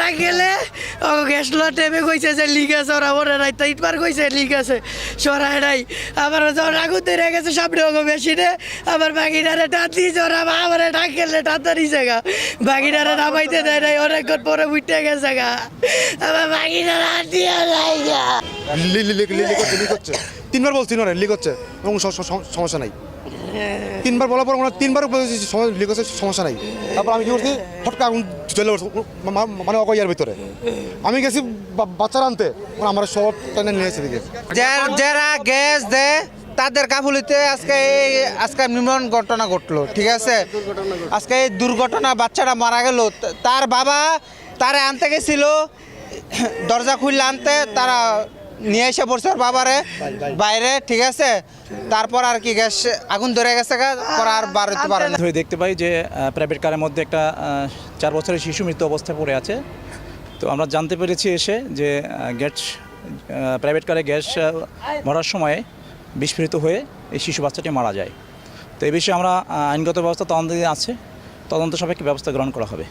ওরা গেলে ও গ্যাস টেপে কইছে যে লিক আছে, ওরা ওরা নাই তাই পার কইছে লিক আছে, সরাই নাই। আবার যখন আগুন ধরে গেছে সামনে ওগো মেশিনে, আবার বাগিটারে টান দিয়েছে, ওরা আমার টান খেললে টানতে দিছে গা, বাগিটারে নামাইতে দেয় নাই, অনেকক্ষণ পরে উঠতে গেছে গা, আবার বাগিটারে হাত দিয়ে নাই গা। লিক হচ্ছে 3বার বলছি না লিক হচ্ছে এবং সমস্যা নাই। 3বার বলার পর ওনার 3বার বলেছি লিক হচ্ছে সমস্যা নাই। তারপর আমি কি করছি ফটকা আগুন চলে মানে অকইয়ার ভিতরে আমি গেছি বাচ্চারা আনতে, আমার সব টানে নিয়ে এসে দিকে যারা গ্যাস দেয় তাদের কাফুলিতে আজকে নির্মম ঘটনা ঘটলো, ঠিক আছে। আজকে এই দুর্ঘটনা বাচ্চাটা মারা গেল, তার বাবা তারে আনতে গেছিল, দরজা খুললে আনতে তারা নিয়ে এসে পড়ছে ওর বাবারে বাইরে, ঠিক আছে। তারপর আর কি গ্যাস আগুন ধরে গেছে, পর আর বার হতে পারে না। দেখতে পাই যে প্রাইভেট কারের মধ্যে একটা 4 বছরের শিশু মৃত্যু অবস্থায় পড়ে আছে। তো আমরা জানতে পেরেছি এসে যে প্রাইভেট কারে গ্যাস ভরার সময় বিস্ফোরিত হয়ে এই শিশু বাচ্চাটি মারা যায়। তো এই বিষয়ে আমরা আইনগত ব্যবস্থা তদন্ত আছে, তদন্ত সাপেক্ষে ব্যবস্থা গ্রহণ করা হবে।